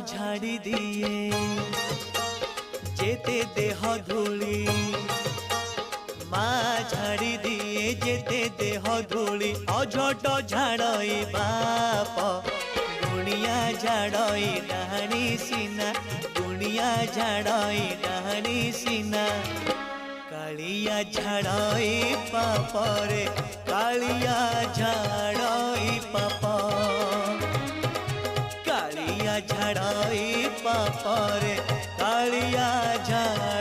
झाड़ी दिए जेते देह धूली माँ झाड़ी दिए जेते देह धूली अझट झाड़ई बाप गुणिया झाड़ई डाहाणी सीना गुणिया झाड़ई डाहाणी सीना कालिया झाड़ई पापरे कालिया झाड़ई पाप कालिया झाड़ई पापरे कालिया झाड़